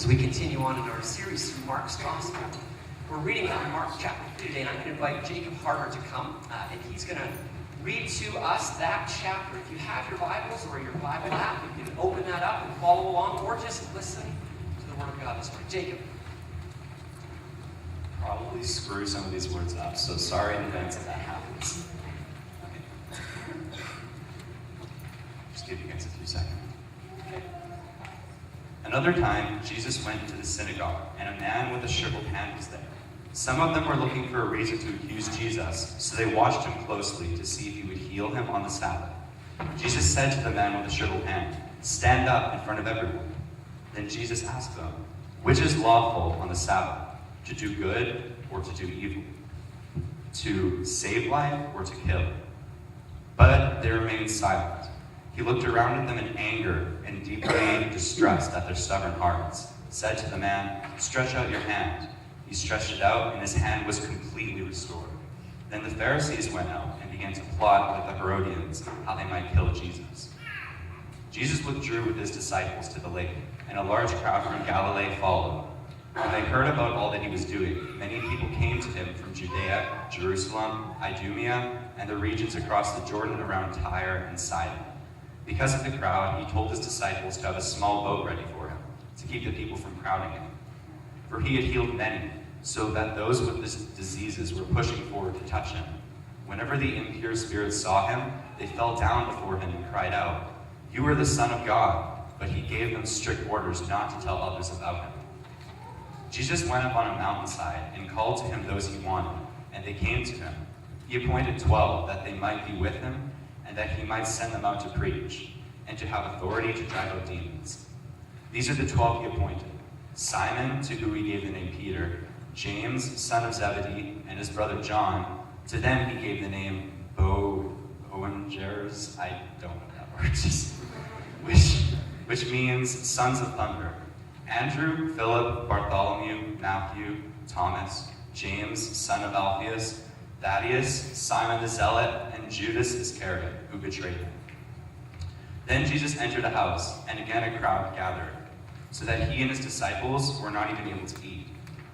As we continue on in our series through Mark's Gospel, we're reading from Mark chapter 3 today, and I'm going to invite Jacob Harder to come, and he's going to read to us that chapter. If you have your Bibles or your Bible app, you can open that up and follow along, or just listen to the Word of God this morning. Jacob. Probably screw some of these words up, so sorry in advance if that happens. Just give you guys a few seconds. Okay. Another time, Jesus went to the synagogue, and a man with a shriveled hand was there. Some of them were looking for a reason to accuse Jesus, so they watched him closely to see if he would heal him on the Sabbath. Jesus said to the man with the shriveled hand, "Stand up in front of everyone." Then Jesus asked them, "Which is lawful on the Sabbath? To do good or to do evil? To save life or to kill?" But they remained silent. He looked around at them in anger and deeply distressed at their stubborn hearts, said to the man, "Stretch out your hand." He stretched it out, and his hand was completely restored. Then the Pharisees went out and began to plot with the Herodians how they might kill Jesus. Jesus withdrew with his disciples to the lake, and a large crowd from Galilee followed. When they heard about all that he was doing, many people came to him from Judea, Jerusalem, Idumea, and the regions across the Jordan around Tyre and Sidon. Because of the crowd, he told his disciples to have a small boat ready for him, to keep the people from crowding him. For he had healed many, so that those with diseases were pushing forward to touch him. Whenever the impure spirits saw him, they fell down before him and cried out, "You are the Son of God." But he gave them strict orders not to tell others about him. Jesus went up on a mountainside and called to him those he wanted, and they came to him. He appointed 12 that they might be with him, and that he might send them out to preach, and to have authority to drive out demons. These are the 12 he appointed: Simon, to whom he gave the name Peter; James, son of Zebedee, and his brother John. To them he gave the name Boanerges, I don't know that word, which means sons of thunder. Andrew, Philip, Bartholomew, Matthew, Thomas, James, son of Alphaeus, Thaddeus, Simon the Zealot, and Judas Iscariot, who betrayed him. Then Jesus entered a house, and again a crowd gathered, so that he and his disciples were not even able to eat.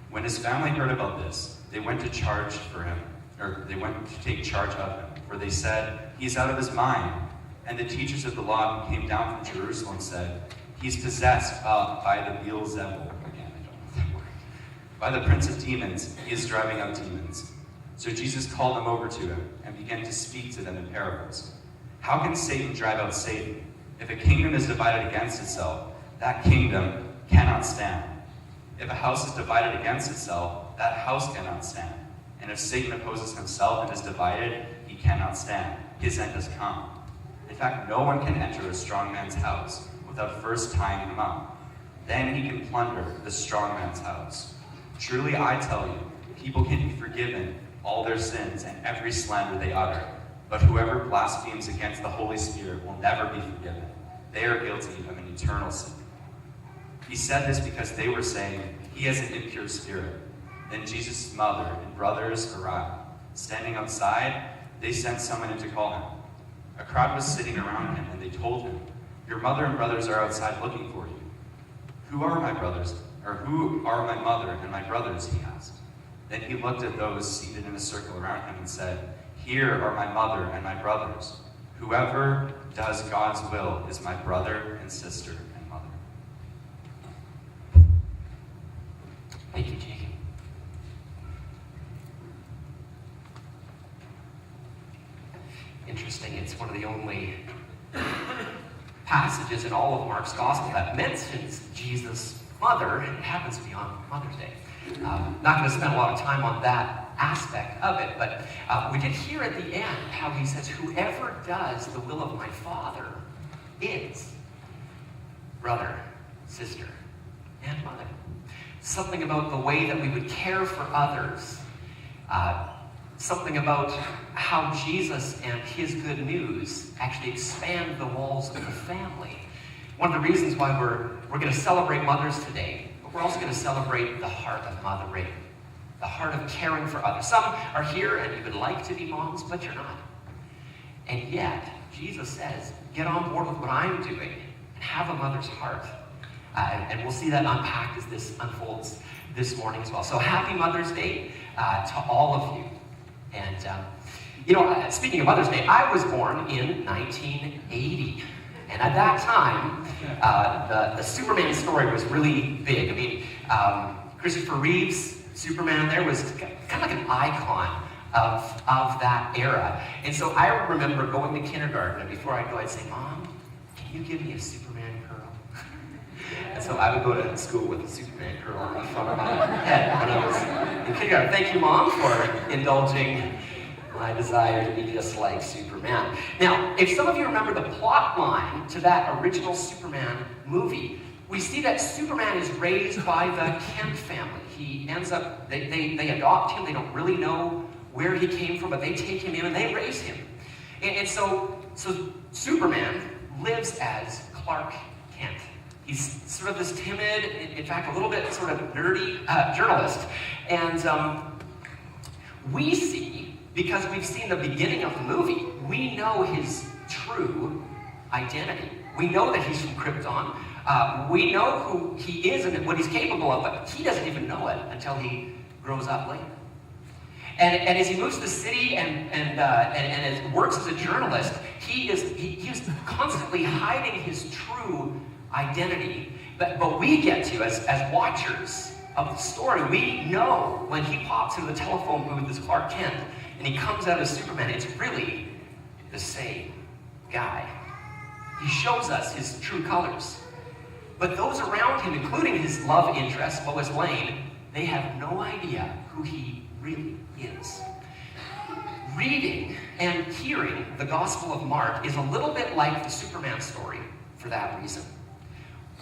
When his family heard about this, they went to take charge of him, for they said, "He's out of his mind." And the teachers of the law who came down from Jerusalem said, "He's possessed by the Beelzebul," again, I don't know that word, "by the prince of demons, he is driving out demons." So Jesus called them over to him and began to speak to them in parables. "How can Satan drive out Satan? If a kingdom is divided against itself, that kingdom cannot stand. If a house is divided against itself, that house cannot stand. And if Satan opposes himself and is divided, he cannot stand. His end has come. In fact, no one can enter a strong man's house without first tying him up. Then he can plunder the strong man's house. Truly I tell you, people can be forgiven all their sins and every slander they utter. But whoever blasphemes against the Holy Spirit will never be forgiven. They are guilty of an eternal sin." He said this because they were saying, "He has an impure spirit." Then Jesus' mother and brothers arrived. Standing outside, they sent someone in to call him. A crowd was sitting around him, and they told him, "Your mother and brothers are outside looking for you." Who are my mother and my brothers?" he asked. Then he looked at those seated in a circle around him and said, "Here are my mother and my brothers. Whoever does God's will is my brother and sister and mother." Thank you, Jacob. Interesting. It's one of the only passages in all of Mark's Gospel that mentions Jesus' mother, and it happens to be on Mother's Day. Not going to spend a lot of time on that aspect of it, but we did hear at the end how he says, "Whoever does the will of my Father is brother, sister, and mother." Something about the way that we would care for others, something about how Jesus and his good news actually expand the walls of the family. One of the reasons why we're going to celebrate mothers today, but we're also going to celebrate the heart of mothering, the heart of caring for others. Some are here and you would like to be moms, but you're not. And yet, Jesus says, get on board with what I'm doing and have a mother's heart. And we'll see that unpacked as this unfolds this morning as well. So happy Mother's Day to all of you. And, speaking of Mother's Day, I was born in 1980. And at that time, the Superman story was really big. I mean, Christopher Reeve's Superman there was kind of like an icon of that era. And so I remember going to kindergarten, and before I'd go, I'd say, Mom, can you give me a Superman curl? And so I would go to school with a Superman curl on the front of my head when I was in kindergarten. Thank you, Mom, for indulging my desire to be just like Superman. Now, if some of you remember the plot line to that original Superman movie, we see that Superman is raised by the Kent family. He ends up, they adopt him, they don't really know where he came from, but they take him in and they raise him. And so Superman lives as Clark Kent. He's sort of this timid, in fact, a little bit sort of nerdy journalist. And we see, because we've seen the beginning of the movie, we know his true identity. We know that he's from Krypton. We know who he is and what he's capable of, but he doesn't even know it until he grows up later. And as he moves to the city and works as a journalist, he is constantly hiding his true identity. But we get to, as watchers of the story, we know when he pops into the telephone booth as Clark Kent and he comes out as Superman, it's really the same guy. He shows us his true colors. But those around him, including his love interest, Lois Lane, they have no idea who he really is. Reading and hearing the Gospel of Mark is a little bit like the Superman story for that reason.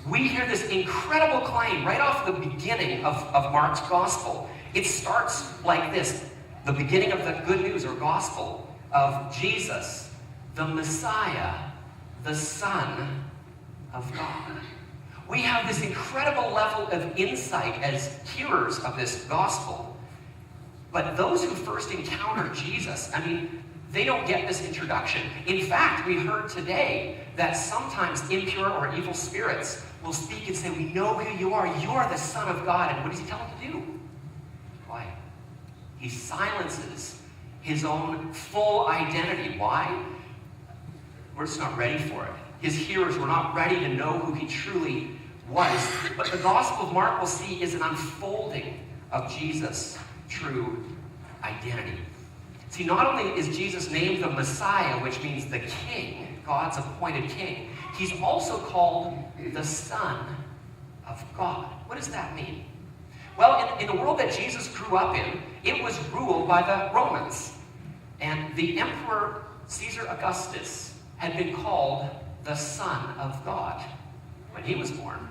We hear this incredible claim right off the beginning of Mark's Gospel. It starts like this, the beginning of the good news or Gospel of Jesus, the Messiah, the Son of God. We have this incredible level of insight as hearers of this Gospel. But those who first encounter Jesus, I mean, they don't get this introduction. In fact, we heard today that sometimes impure or evil spirits will speak and say, we know who you are. You are the Son of God. And what does he tell them to do? Quiet. He silences his own full identity. Why? We're just not ready for it. His hearers were not ready to know who he truly was. But the Gospel of Mark, we'll see, is an unfolding of Jesus' true identity. See, not only is Jesus named the Messiah, which means the King, God's appointed King, he's also called the Son of God. What does that mean? Well, in the world that Jesus grew up in, it was ruled by the Romans. And the Emperor Caesar Augustus had been called the Son of God when he was born.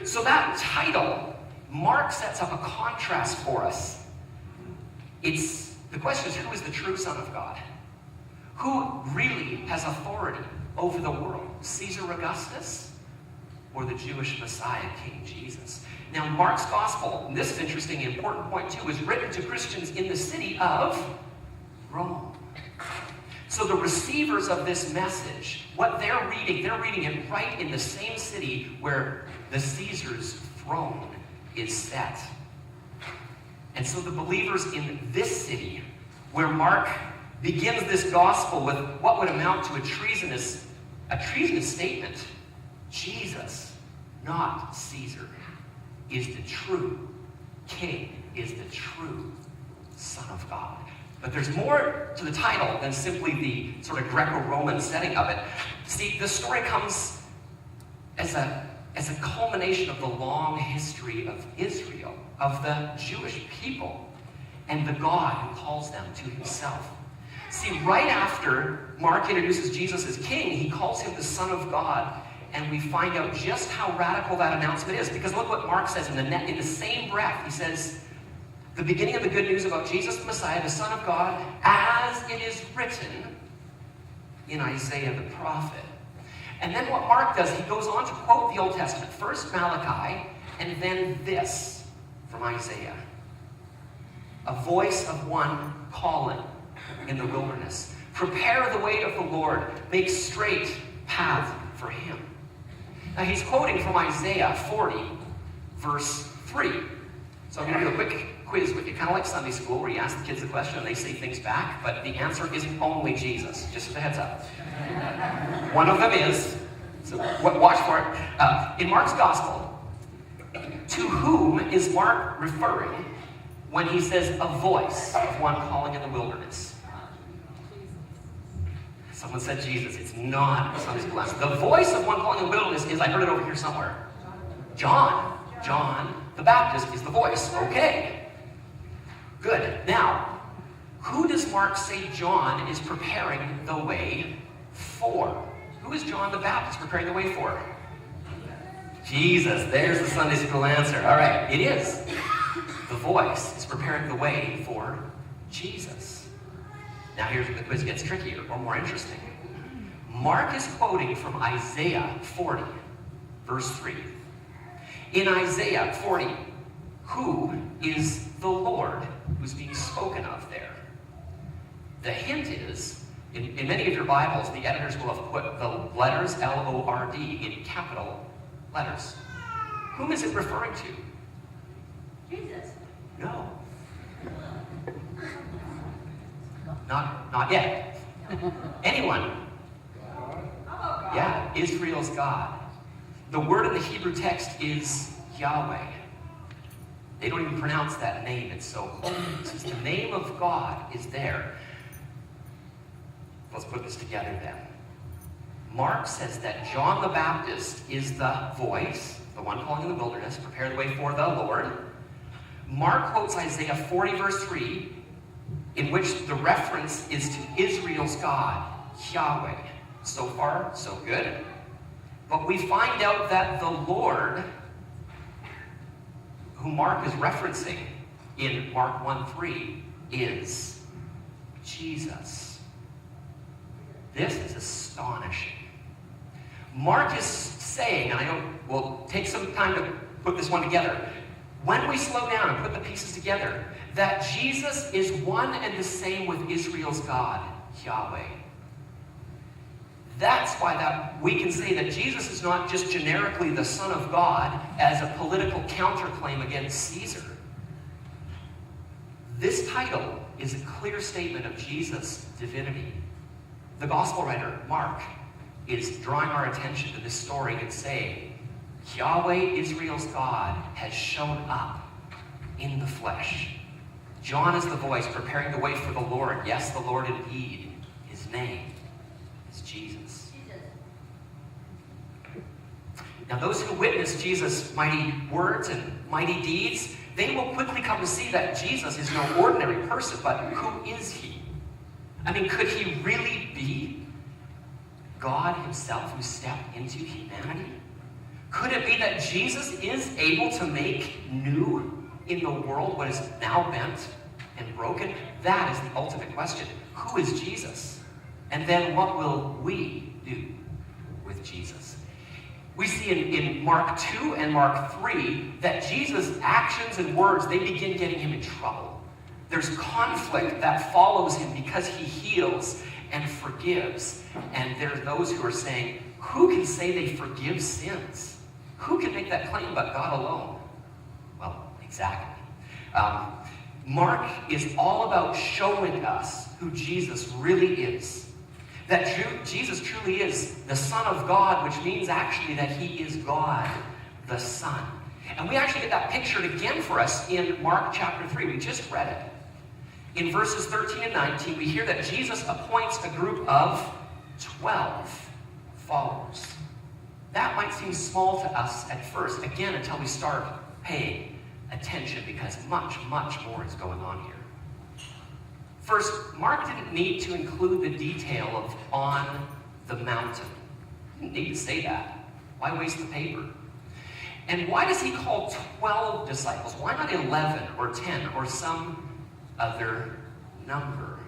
So that title, Mark sets up a contrast for us. The question is, who is the true Son of God? Who really has authority over the world? Caesar Augustus or the Jewish Messiah, King Jesus? Now, Mark's Gospel, and this is interesting, an important point too, is written to Christians in the city of Rome. So the receivers of this message, what they're reading it right in the same city where the Caesar's throne is set. And so the believers in this city, where Mark begins this gospel with what would amount to a treasonous statement, Jesus, not Caesar, is the true King, is the true Son of God. But there's more to the title than simply the sort of Greco-Roman setting of it. See, the story comes as a culmination of the long history of Israel, of the Jewish people, and the God who calls them to himself. See, right after Mark introduces Jesus as King, he calls him the Son of God, and we find out just how radical that announcement is. Because look what Mark says in the same breath. He says, the beginning of the good news about Jesus the Messiah, the Son of God, as it is written in Isaiah the prophet. And then what Mark does, he goes on to quote the Old Testament. First Malachi, and then this from Isaiah. A voice of one calling in the wilderness. Prepare the way of the Lord. Make straight path for him. Now he's quoting from Isaiah 40, verse 3. So I'm going to do a quick quiz with you, kind of like Sunday school, where you ask the kids a question and they say things back, but the answer isn't only Jesus, just as a heads up. One of them is, so watch for it. In Mark's gospel, to whom is Mark referring when he says a voice of one calling in the wilderness? Someone said Jesus. It's not Sunday school answer. The voice of one calling in the wilderness is, I heard it over here somewhere, John. John the Baptist is the voice. Okay. Good. Now, who does Mark say John is preparing the way for? Who is John the Baptist preparing the way for? Jesus. There's the Sunday school answer. All right. It is. The voice is preparing the way for Jesus. Now here's where the quiz gets trickier or more interesting. Mark is quoting from Isaiah 40, verse 3. In Isaiah 40, who is the Lord who's being spoken of there? The hint is, in many of your Bibles, the editors will have put the letters L-O-R-D in capital letters. Whom is it referring to? Jesus. No. Not yet. Anyone? Yeah, Israel's God. The word in the Hebrew text is Yahweh. They don't even pronounce that name. It's so holy. It says the name of God is there. Let's put this together then. Mark says that John the Baptist is the voice, the one calling in the wilderness, prepare the way for the Lord. Mark quotes Isaiah 40, verse 3, in which the reference is to Israel's God, Yahweh. So far, so good. But we find out that the Lord, who Mark is referencing in Mark 1:3, is Jesus. This is astonishing. Mark is saying, and I know we'll take some time to put this one together, when we slow down and put the pieces together, that Jesus is one and the same with Israel's God, Yahweh. That's why that we can say that Jesus is not just generically the Son of God as a political counterclaim against Caesar. This title is a clear statement of Jesus' divinity. The gospel writer, Mark, is drawing our attention to this story and saying, Yahweh, Israel's God, has shown up in the flesh. John is the voice preparing the way for the Lord. Yes, the Lord indeed. His name is Jesus. Now, those who witness Jesus' mighty words and mighty deeds, they will quickly come to see that Jesus is no ordinary person, but who is he? I mean, could he really be God himself who stepped into humanity? Could it be that Jesus is able to make new in the world what is now bent and broken? That is the ultimate question. Who is Jesus? And then what will we do with Jesus? We see in Mark 2 and Mark 3 that Jesus' actions and words, they begin getting him in trouble. There's conflict that follows him because he heals and forgives. And there are those who are saying, who can say they forgive sins? Who can make that claim but God alone? Well, exactly. Mark is all about showing us who Jesus really is. That Jesus truly is the Son of God, which means actually that he is God, the Son. And we actually get that pictured again for us in Mark chapter 3. We just read it. In verses 13 and 19, we hear that Jesus appoints a group of 12 followers. That might seem small to us at first, again, until we start paying attention, because much, much more is going on here. First, Mark didn't need to include the detail of on the mountain. He didn't need to say that. Why waste the paper? And why does he call 12 disciples? Why not 11 or 10 or some other number?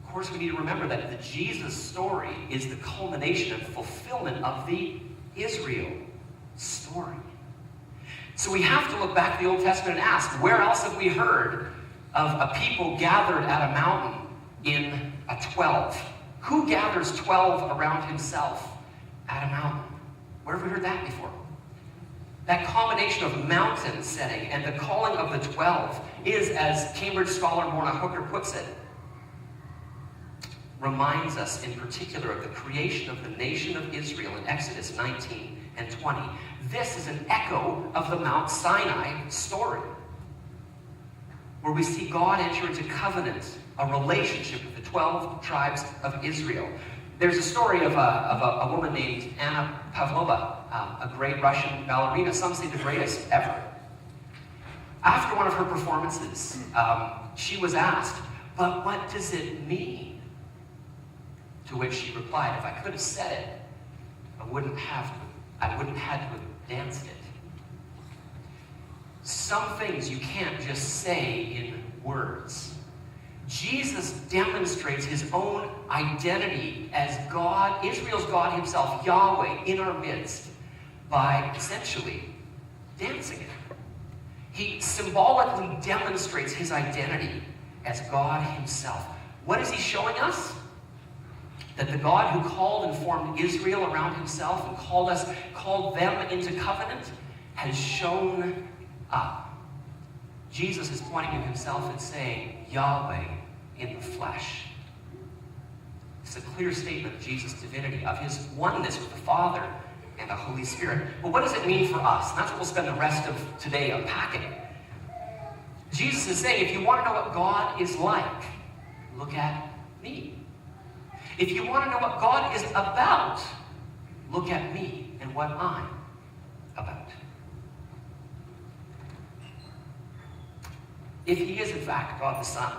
Of course, we need to remember that the Jesus story is the culmination and fulfillment of the Israel story. So we have to look back at the Old Testament and ask, where else have we heard of a people gathered at a mountain in a 12? Who gathers 12 around himself at a mountain? Where have we heard that before? That combination of mountain setting and the calling of the 12 is, as Cambridge scholar Morna Hooker puts it, reminds us in particular of the creation of the nation of Israel in Exodus 19 and 20. This is an echo of the Mount Sinai story, where we see God enter into covenant, a relationship with the 12 tribes of Israel. There's a story of a woman named Anna Pavlova, a great Russian ballerina, some say the greatest ever. After one of her performances, she was asked, "But what does it mean?" To which she replied, "If I could have said it, I wouldn't have to have danced it." Some things you can't just say in words. Jesus demonstrates his own identity as God, Israel's God himself, Yahweh, in our midst, by essentially dancing it. He symbolically demonstrates his identity as God himself. What is he showing us? That the God who called and formed Israel around himself and called them into covenant, has shown up. Jesus is pointing to himself and saying, Yahweh in the flesh. It's a clear statement of Jesus' divinity, of his oneness with the Father and the Holy Spirit. But what does it mean for us? And that's what we'll spend the rest of today unpacking. Jesus is saying, if you want to know what God is like, look at me. If you want to know what God is about, look at me and what I'm about. If he is in fact God the Son,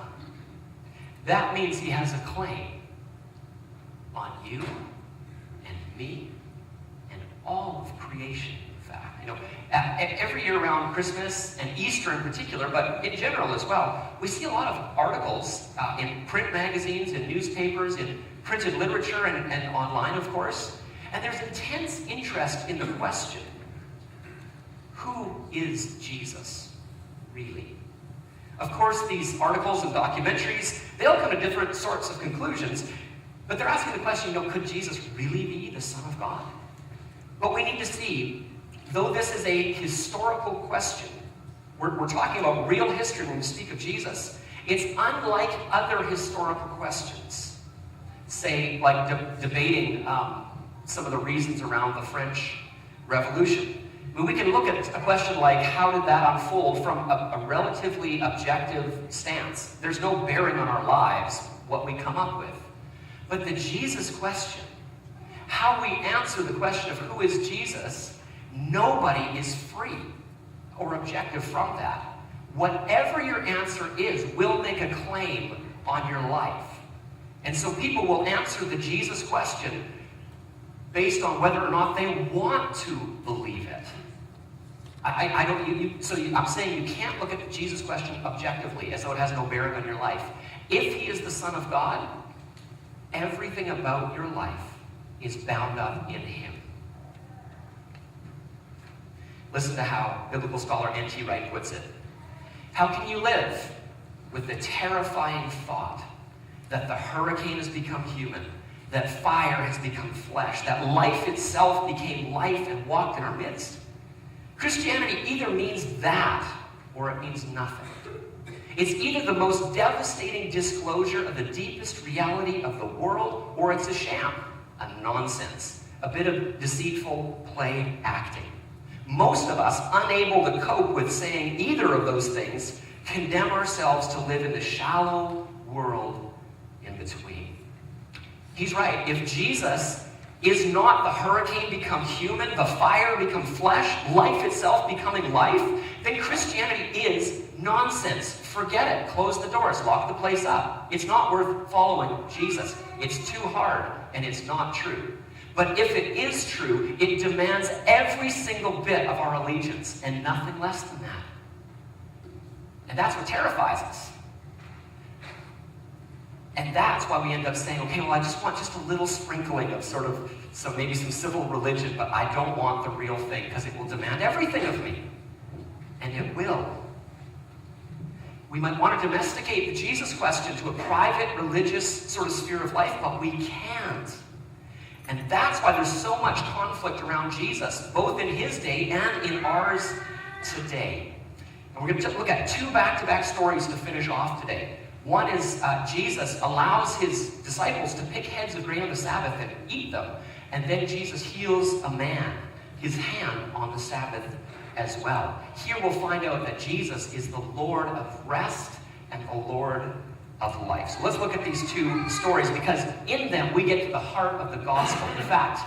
that means he has a claim on you and me and all of creation, in fact. You know, every year around Christmas and Easter in particular, but in general as well, we see a lot of articles in print magazines, in newspapers, in printed literature, and online, of course. And there's intense interest in the question, who is Jesus really? Of course, these articles and documentaries, they'll come to different sorts of conclusions, but they're asking the question, could Jesus really be the Son of God? But we need to see, though this is a historical question, we're talking about real history when we speak of Jesus, it's unlike other historical questions. Say, like debating some of the reasons around the French Revolution. I mean, we can look at a question like, how did that unfold from a relatively objective stance? There's no bearing on our lives what we come up with. But the Jesus question, how we answer the question of who is Jesus, nobody is free or objective from that. Whatever your answer is will make a claim on your life. And so people will answer the Jesus question based on whether or not they want to believe it. I'm saying you can't look at the Jesus question objectively as though it has no bearing on your life. If he is the Son of God, everything about your life is bound up in him. Listen to how biblical scholar N.T. Wright puts it. How can you live with the terrifying thought that the hurricane has become human, that fire has become flesh, that life itself became life and walked in our midst? Christianity either means that or it means nothing. It's either the most devastating disclosure of the deepest reality of the world, or it's a sham, a nonsense, a bit of deceitful play acting. Most of us, unable to cope with saying either of those things, condemn ourselves to live in the shallow world in between. He's right. If Jesus is not the hurricane become human, the fire become flesh, life itself becoming life, then Christianity is nonsense. Forget it. Close the doors. Lock the place up. It's not worth following Jesus. It's too hard, and it's not true. But if it is true, it demands every single bit of our allegiance, and nothing less than that. And that's what terrifies us. And that's why we end up saying, okay, well, I just want just a little sprinkling of maybe some civil religion, but I don't want the real thing, because it will demand everything of me. And it will. We might want to domesticate the Jesus question to a private, religious sort of sphere of life, but we can't. And that's why there's so much conflict around Jesus, both in his day and in ours today. And we're going to look at two back-to-back stories to finish off today. One is Jesus allows his disciples to pick heads of grain on the Sabbath and eat them. And then Jesus heals a man, his hand on the Sabbath as well. Here we'll find out that Jesus is the Lord of rest and the Lord of life. So let's look at these two stories, because in them we get to the heart of the gospel. In fact,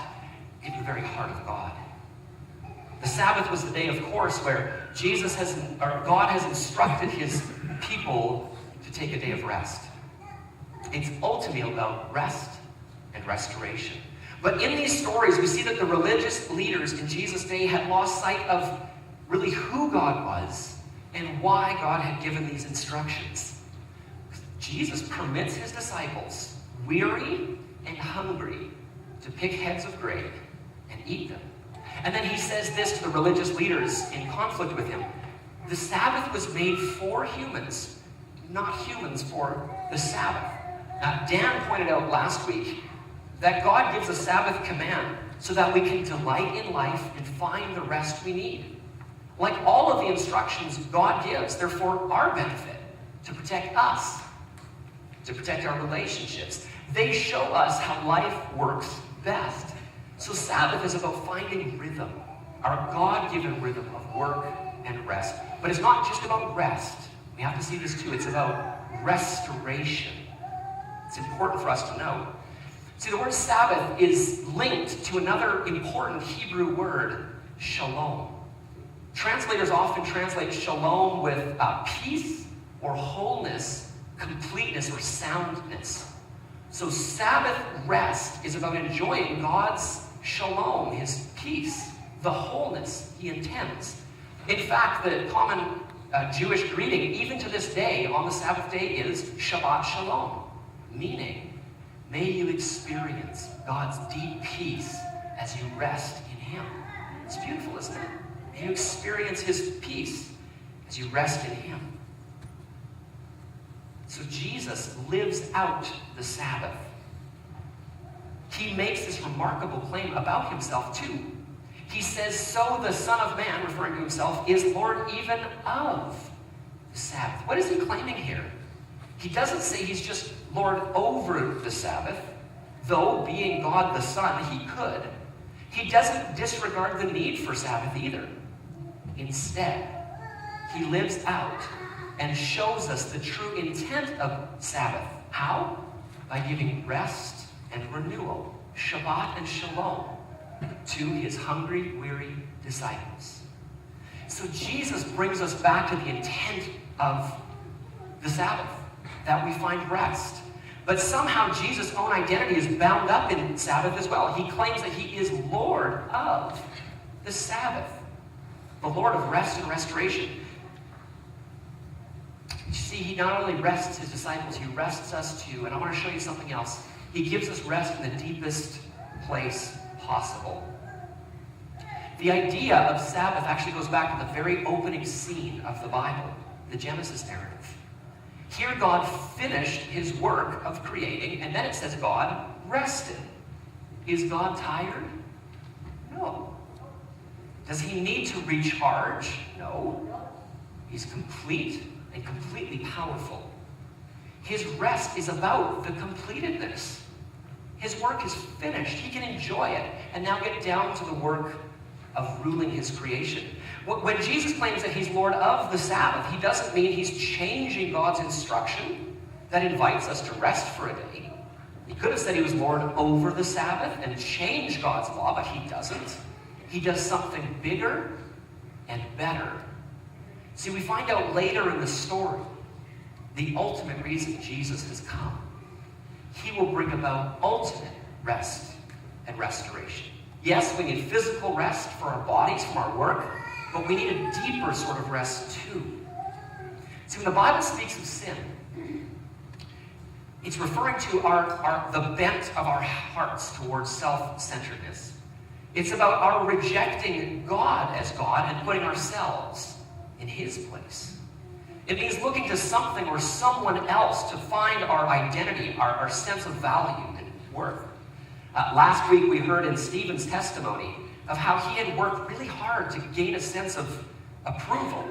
get to the very heart of God. The Sabbath was the day, of course, where God has instructed his people to take a day of rest. It's ultimately about rest and restoration. But in these stories, we see that the religious leaders in Jesus' day had lost sight of really who God was and why God had given these instructions. Jesus permits his disciples, weary and hungry, to pick heads of grain and eat them. And then he says this to the religious leaders in conflict with him: the Sabbath was made for humans, not humans for the Sabbath. Now, Dan pointed out last week that God gives a Sabbath command so that we can delight in life and find the rest we need. Like all of the instructions God gives, they're for our benefit, to protect us, to protect our relationships. They show us how life works best. So Sabbath is about finding rhythm, our God-given rhythm of work and rest. But it's not just about rest. We have to see this too. It's about restoration. It's important for us to know. See, the word Sabbath is linked to another important Hebrew word, shalom. Translators often translate shalom with peace or wholeness, completeness or soundness. So Sabbath rest is about enjoying God's shalom, his peace, the wholeness he intends. In fact, the common Jewish greeting, even to this day, on the Sabbath day is Shabbat Shalom, meaning, may you experience God's deep peace as you rest in him. It's beautiful, isn't it? May you experience his peace as you rest in him. So Jesus lives out the Sabbath. He makes this remarkable claim about himself too. He says, so the Son of Man, referring to himself, is Lord even of the Sabbath. What is he claiming here? He doesn't say he's just Lord over the Sabbath, though being God the Son, he could. He doesn't disregard the need for Sabbath either. Instead, he lives out and shows us the true intent of Sabbath. How? By giving rest and renewal, Shabbat and Shalom, to his hungry, weary disciples. So Jesus brings us back to the intent of the Sabbath, that we find rest. But somehow Jesus' own identity is bound up in Sabbath as well. He claims that he is Lord of the Sabbath, the Lord of rest and restoration. You see, he not only rests his disciples, he rests us too. And I want to show you something else. He gives us rest in the deepest place possible. The idea of Sabbath actually goes back to the very opening scene of the Bible, the Genesis narrative. Here God finished his work of creating, and then it says God rested. Is God tired? No. Does he need to recharge? No. He's complete and completely powerful. His rest is about the completedness. His work is finished. He can enjoy it and now get down to the work of ruling his creation. When Jesus claims that he's Lord of the Sabbath, he doesn't mean he's changing God's instruction that invites us to rest for a day. He could have said he was Lord over the Sabbath and changed God's law, but he doesn't. He does something bigger and better. See, we find out later in the story the ultimate reason Jesus has come. He will bring about ultimate rest and restoration. Yes, we need physical rest for our bodies, from our work, but we need a deeper sort of rest too. See, when the Bible speaks of sin, it's referring to the bent of our hearts towards self-centeredness. It's about our rejecting God as God and putting ourselves in his place. It means looking to something or someone else to find our identity, our sense of value and worth. Last week we heard in Stephen's testimony of how he had worked really hard to gain a sense of approval.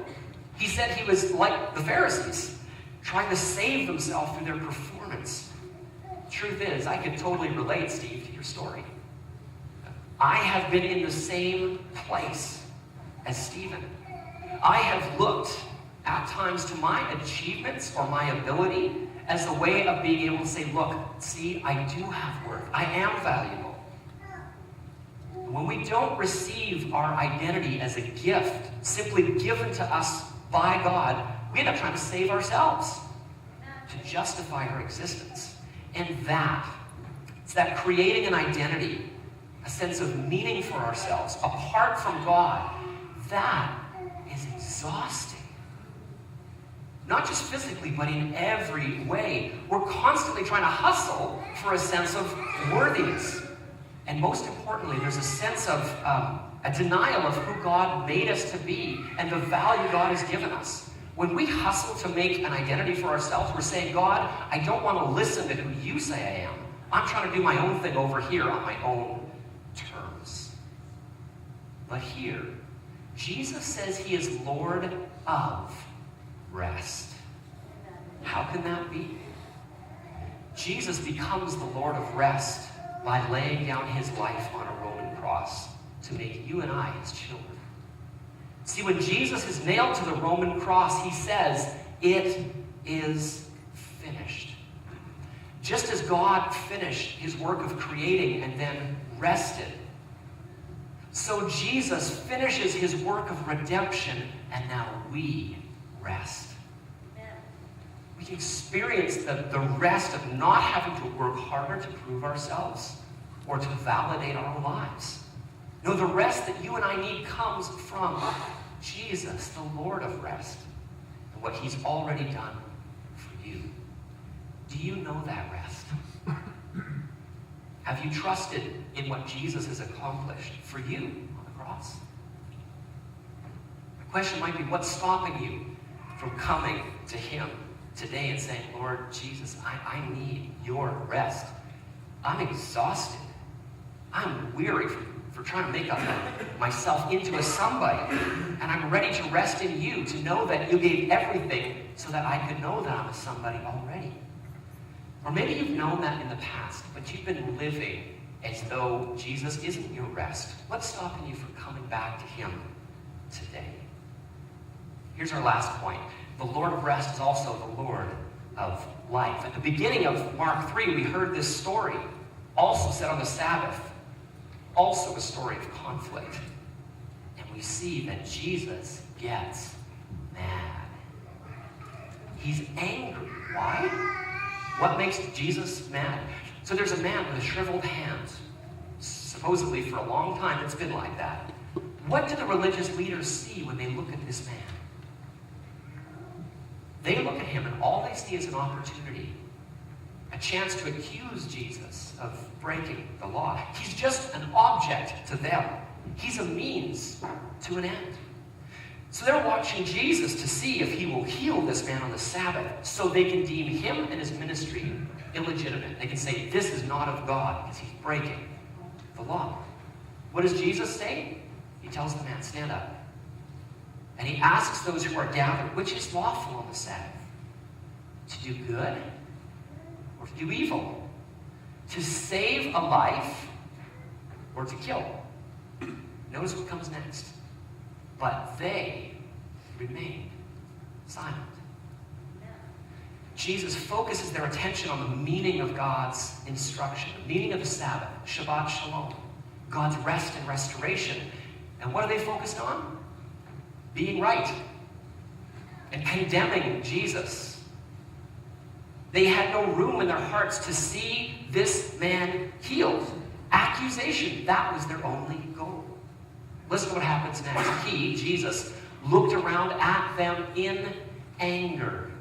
He said he was like the Pharisees, trying to save themselves through their performance. Truth is, I can totally relate, Steve, to your story. I have been in the same place as Stephen. I have looked at times to my achievements or my ability as a way of being able to say, look, see, I do have worth. I am valuable. When we don't receive our identity as a gift, simply given to us by God, we end up trying to save ourselves, to justify our existence. And it's that creating an identity, a sense of meaning for ourselves, apart from God, that is exhausting. Not just physically, but in every way. We're constantly trying to hustle for a sense of worthiness. And most importantly, there's a sense of a denial of who God made us to be and the value God has given us. When we hustle to make an identity for ourselves, we're saying, God, I don't want to listen to who you say I am. I'm trying to do my own thing over here on my own terms. But here, Jesus says he is Lord of rest. How can that be? Jesus becomes the Lord of rest by laying down his life on a Roman cross to make you and I his children. See, when Jesus is nailed to the Roman cross, he says, it is finished. Just as God finished his work of creating and then rested, so Jesus finishes his work of redemption, and now we rest. We can experience the rest of not having to work harder to prove ourselves or to validate our own lives. No, the rest that you and I need comes from Jesus, the Lord of rest, and what he's already done for you. Do you know that rest? Have you trusted in what Jesus has accomplished for you on the cross? The question might be, what's stopping you from coming to him today and saying, Lord Jesus, I need your rest. I'm exhausted. I'm weary for trying to make myself into a somebody. And I'm ready to rest in you, to know that you gave everything so that I could know that I'm a somebody already. Or maybe you've known that in the past, but you've been living as though Jesus isn't your rest. What's stopping you from coming back to him today? Here's our last point. The Lord of rest is also the Lord of life. At the beginning of Mark 3, we heard this story, also said on the Sabbath, also a story of conflict. And we see that Jesus gets mad. He's angry. Why? What makes Jesus mad? So there's a man with a shriveled hand. Supposedly for a long time it's been like that. What do the religious leaders see when they look at this man? They look at him and all they see is an opportunity, a chance to accuse Jesus of breaking the law. He's just an object to them. He's a means to an end. So they're watching Jesus to see if he will heal this man on the Sabbath so they can deem him and his ministry illegitimate. They can say, this is not of God because he's breaking the law. What does Jesus say? He tells the man, stand up. And he asks those who are gathered, which is lawful on the Sabbath? To do good or to do evil? To save a life or to kill? Notice what comes next. But they remained silent. Jesus focuses their attention on the meaning of God's instruction, the meaning of the Sabbath, Shabbat Shalom, God's rest and restoration. And what are they focused on? Being right and condemning Jesus. They had no room in their hearts to see this man healed. Accusation, that was their only goal. Listen to what happens next. He, Jesus, looked around at them in anger.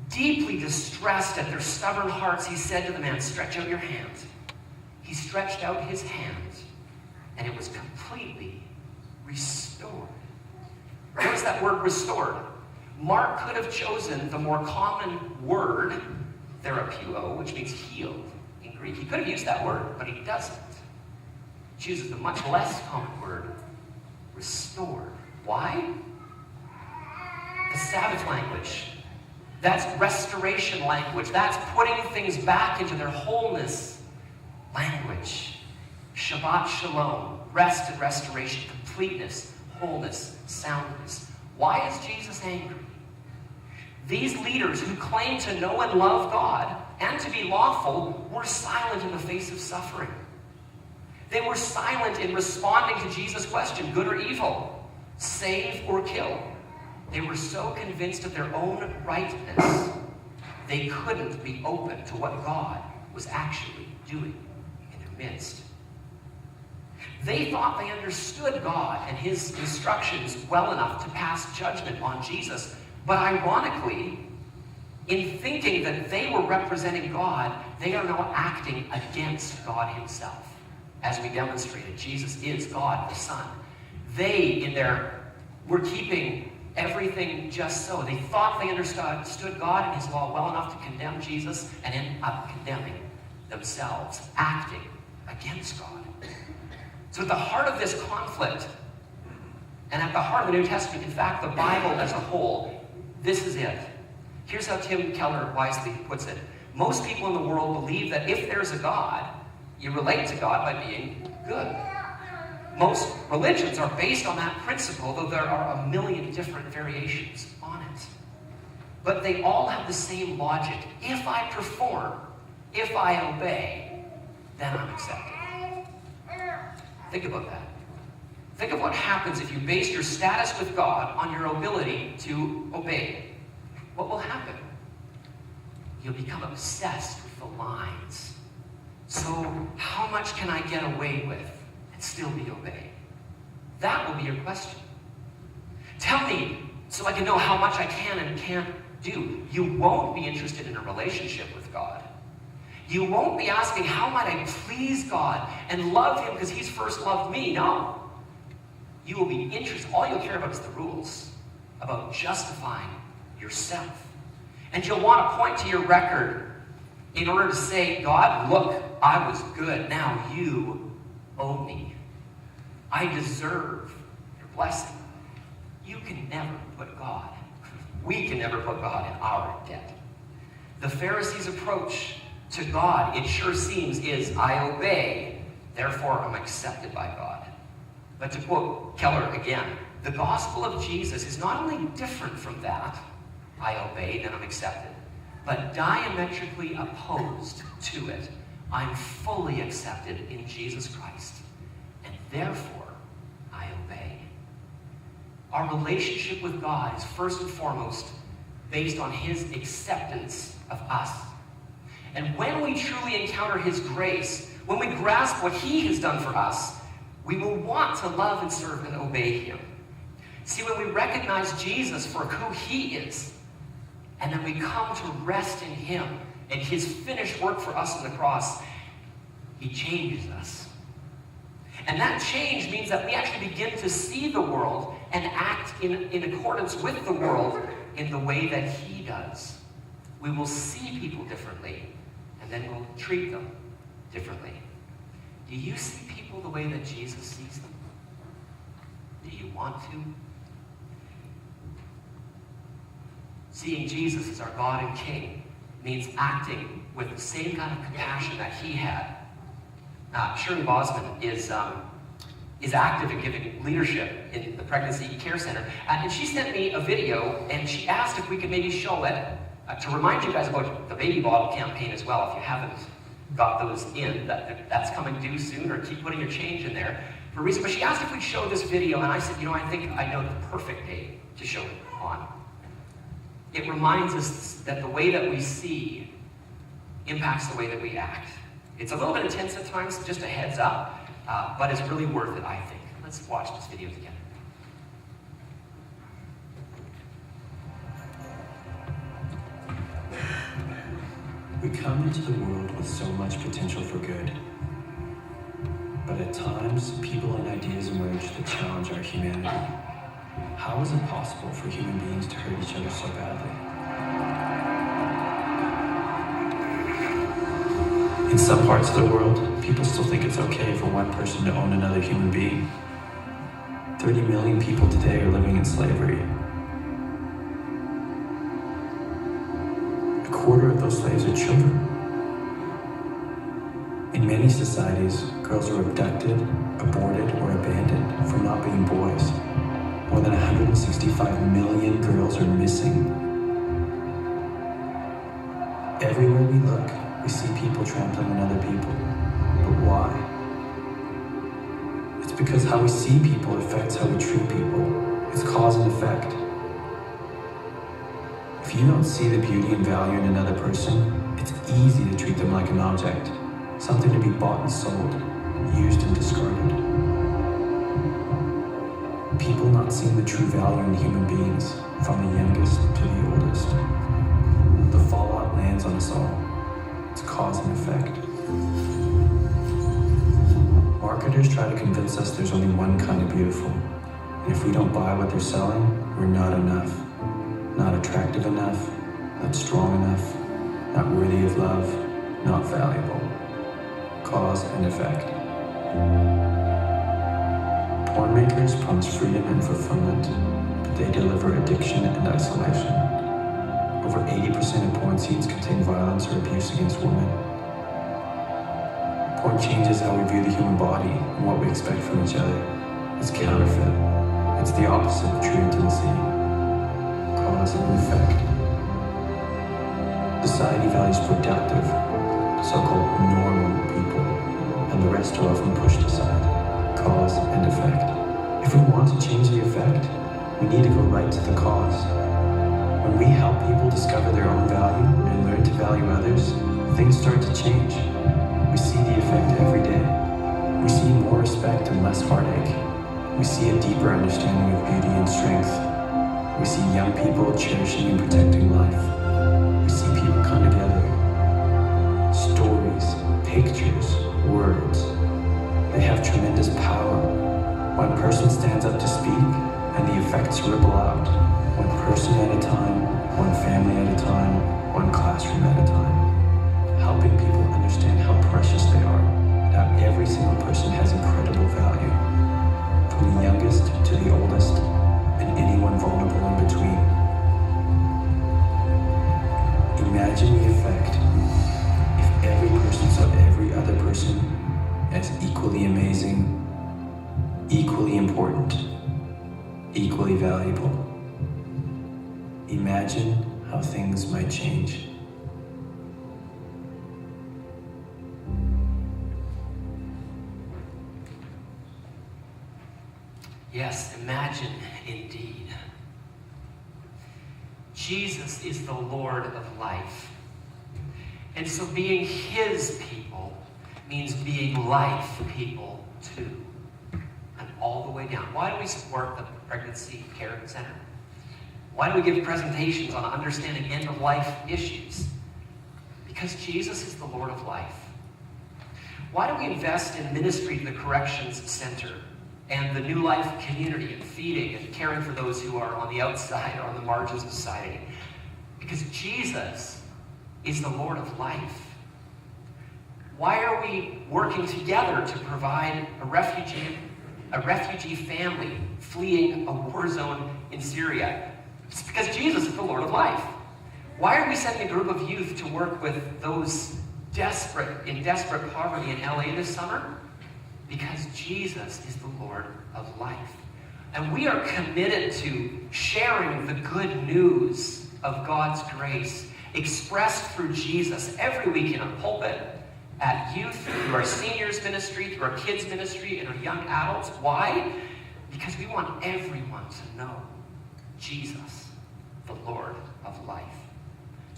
Deeply distressed at their stubborn hearts, he said to the man, stretch out your hand. He stretched out his hand, and it was completely restored. Notice that word restored. Mark could have chosen the more common word, therapuo, which means healed in Greek. Greek. He could have used that word, but he doesn't. He chooses the much less common word, restored. Why? The Sabbath language. That's restoration language. That's putting things back into their wholeness language. Shabbat shalom, rest and restoration, completeness, wholeness, soundness. Why is Jesus angry? These leaders who claim to know and love God and to be lawful were silent in the face of suffering. They were silent in responding to Jesus' question, good or evil, save or kill. They were so convinced of their own rightness, they couldn't be open to what God was actually doing in their midst. They thought they understood God and his instructions well enough to pass judgment on Jesus. But ironically, in thinking that they were representing God, they are now acting against God himself. As we demonstrated, Jesus is God the Son. They, were keeping everything just so. They thought they understood God and his law well enough to condemn Jesus and end up condemning themselves, acting against God. So at the heart of this conflict, and at the heart of the New Testament, in fact, the Bible as a whole, this is it. Here's how Tim Keller wisely puts it. Most people in the world believe that if there's a God, you relate to God by being good. Most religions are based on that principle, though there are a million different variations on it. But they all have the same logic. If I perform, if I obey, then I'm accepted. Think about that. Think of what happens if you base your status with God on your ability to obey. What will happen? You'll become obsessed with the lines. So, how much can I get away with and still be obeyed? That will be your question. Tell me so I can know how much I can and can't do. You won't be interested in a relationship with God. You won't be asking, how might I please God and love him because he's first loved me? No. You will be interested, all you'll care about is the rules, about justifying yourself. And you'll want to point to your record in order to say, God, look, I was good. Now you owe me. I deserve your blessing. You can never put God, we can never put God in our debt. The Pharisees' approach to God, it sure seems, is I obey, therefore I'm accepted by God. But to quote Keller again, the gospel of Jesus is not only different from that, I obey, then I'm accepted, but diametrically opposed to it. I'm fully accepted in Jesus Christ, and therefore I obey. Our relationship with God is first and foremost based on his acceptance of us. And when we truly encounter his grace, when we grasp what he has done for us, we will want to love and serve and obey him. See, when we recognize Jesus for who he is, and then we come to rest in him and his finished work for us on the cross, he changes us. And that change means that we actually begin to see the world and act in accordance with the world in the way that he does. We will see people differently, and then we'll treat them differently. Do you see people the way that Jesus sees them? Do you want to? Seeing Jesus as our God and King means acting with the same kind of compassion that he had. Shirley Bosman is active in giving leadership in the Pregnancy Care Center. And she sent me a video, and she asked if we could maybe show it to remind you guys about the baby bottle campaign as well. If you haven't got those in, that's coming due soon, or keep putting your change in there for a reason. But she asked if we'd show this video, and I said, I think I know the perfect day to show it on. It reminds us that the way that we see impacts the way that we act. It's a little bit intense at times, just a heads up, but it's really worth it, I think. Let's watch this video together. We come into the world with so much potential for good. But at times, people and ideas emerge that challenge our humanity. How is it possible for human beings to hurt each other so badly? In some parts of the world, people still think it's okay for one person to own another human being. 30 million people today are living in slavery. A quarter of those slaves are children. In many societies, girls are abducted, aborted, or abandoned for not being boys. More than 165 million girls are missing. Everywhere we look, we see people trampling on other people. But why? It's because how we see people affects how we treat people. It's cause and effect. If you don't see the beauty and value in another person, it's easy to treat them like an object, something to be bought and sold, used and discarded. People not seeing the true value in human beings, from the youngest to the oldest. The fallout lands on us all. It's cause and effect. Marketers try to convince us there's only one kind of beautiful. And if we don't buy what they're selling, we're not enough. Not attractive enough, not strong enough, not worthy of love, not valuable. Cause and effect. Porn makers promise freedom and fulfillment, but they deliver addiction and isolation. Over 80% of porn scenes contain violence or abuse against women. Porn changes how we view the human body and what we expect from each other. It's counterfeit. It's the opposite of true intimacy. Cause and effect. Society values productive, so-called normal people, and the rest are often pushed aside. Cause and effect. If we want to change the effect, we need to go right to the cause. When we help people discover their own value and learn to value others, things start to change. We see the effect every day. We see more respect and less heartache. We see a deeper understanding of beauty and strength. We see young people cherishing and protecting life. We see people come together. Stories, pictures, words. They have tremendous power. One person stands up to speak, and the effects ripple out. One person at a time, one family at a time, one classroom at a time. Helping people understand how precious they are, and how every single person has incredible value. From the youngest to the oldest, and anyone vulnerable in between. Imagine the effect if every person saw every other person as equally amazing, equally important, equally valuable. Imagine how things might change. Yes, imagine indeed. Jesus is the Lord of life. And so being his people means being life people too. And all the way down. Why do we support the Pregnancy Care Center? Why do we give presentations on understanding end-of-life issues? Because Jesus is the Lord of life. Why do we invest in ministry to the Corrections Center and the New Life community and feeding and caring for those who are on the outside or on the margins of society? Because Jesus is the Lord of life. Why are we working together to provide a refugee family fleeing a war zone in Syria? It's because Jesus is the Lord of life. Why are we sending a group of youth to work with those in desperate poverty in LA this summer? Because Jesus is the Lord of life. And we are committed to sharing the good news of God's grace expressed through Jesus every week in a pulpit, at youth, through our seniors ministry, through our kids ministry, and our young adults. Why? Because we want everyone to know Jesus, the Lord of life.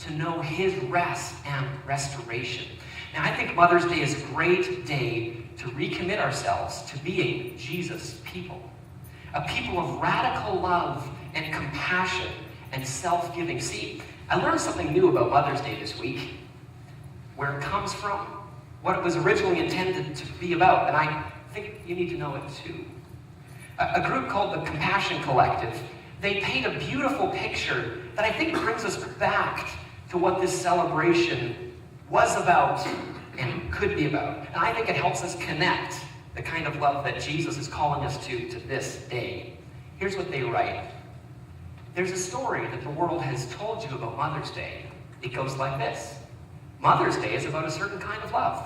To know his rest and restoration. Now, I think Mother's Day is a great day to recommit ourselves to being Jesus' people. A people of radical love and compassion and self-giving. See, I learned something new about Mother's Day this week. Where it comes from, what it was originally intended to be about, and I think you need to know it too. A group called the Compassion Collective, they paint a beautiful picture that I think brings us back to what this celebration was about and could be about. And I think it helps us connect the kind of love that Jesus is calling us to this day. Here's what they write. There's a story that the world has told you about Mother's Day. It goes like this. Mother's Day is about a certain kind of love.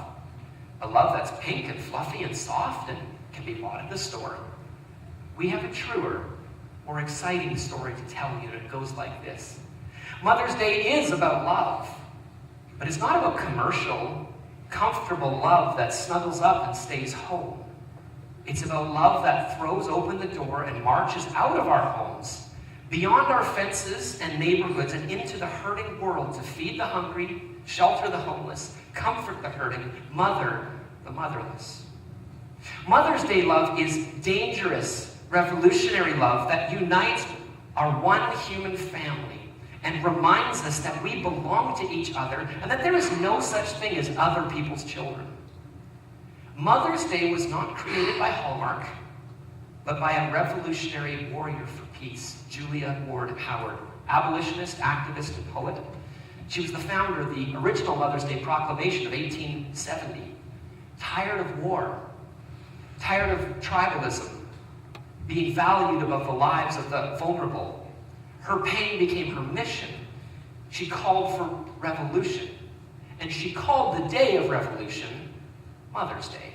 A love that's pink and fluffy and soft and can be bought at the store. We have a truer, more exciting story to tell you, and it goes like this. Mother's Day is about love, but it's not about commercial, comfortable love that snuggles up and stays home. It's about love that throws open the door and marches out of our homes, beyond our fences and neighborhoods, and into the hurting world to feed the hungry, shelter the homeless, comfort the hurting, mother the motherless. Mother's Day love is dangerous, revolutionary love that unites our one human family and reminds us that we belong to each other and that there is no such thing as other people's children. Mother's Day was not created by Hallmark, but by a revolutionary warrior for peace, Julia Ward Howard, abolitionist, activist, and poet. She was the founder of the original Mother's Day Proclamation of 1870. Tired of war, tired of tribalism, being valued above the lives of the vulnerable. Her pain became her mission. She called for revolution, and she called the day of revolution Mother's Day.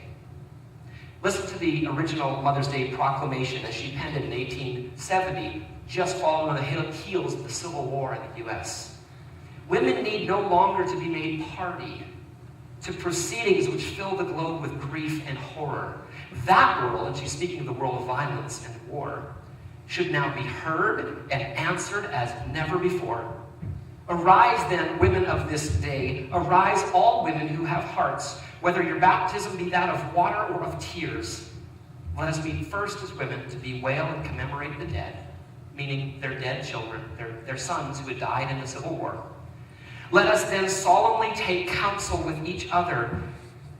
Listen to the original Mother's Day Proclamation as she penned it in 1870, just following on the heels of the Civil War in the U.S. Women need no longer to be made party to proceedings which fill the globe with grief and horror. That world, and she's speaking of the world of violence and war, should now be heard and answered as never before. Arise then, women of this day. Arise, all women who have hearts, whether your baptism be that of water or of tears. Let us meet first as women to bewail and commemorate the dead, meaning their dead children, their sons who had died in the Civil War. Let us then solemnly take counsel with each other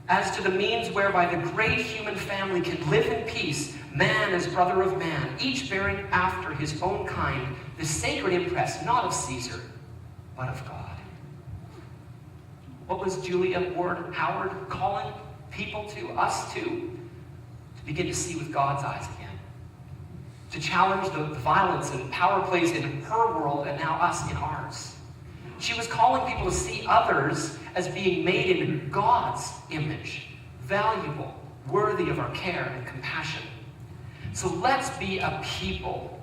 as to the means whereby the great human family can live in peace, man as brother of man, each bearing after his own kind the sacred impress, not of Caesar, but of God. What was Julia Ward Howard calling people to, us to begin to see with God's eyes again? To challenge the violence and power plays in her world and now us in ours. She was calling people to see others as being made in God's image, valuable, worthy of our care and compassion. So let's be a people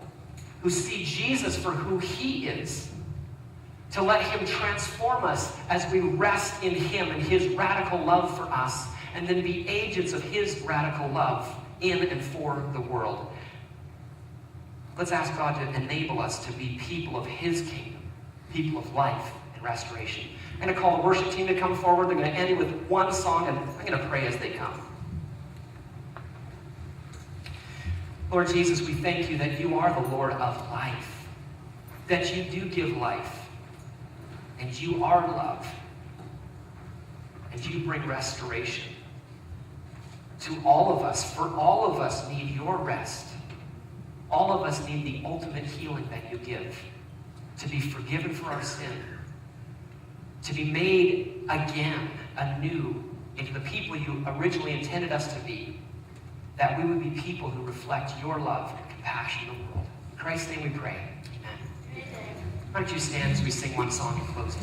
who see Jesus for who he is, to let him transform us as we rest in him and his radical love for us, and then be agents of his radical love in and for the world. Let's ask God to enable us to be people of his kingdom, people of life and restoration. I'm going to call the worship team to come forward. They're going to end it with one song, and I'm going to pray as they come. Lord Jesus, we thank you that you are the Lord of life, that you do give life, and you are love, and you bring restoration to all of us, for all of us need your rest. All of us need the ultimate healing that you give, to be forgiven for our sin, to be made again, anew, into the people you originally intended us to be, that we would be people who reflect your love and compassion in the world. In Christ's name we pray. Amen. Why don't you stand as we sing one song in closing?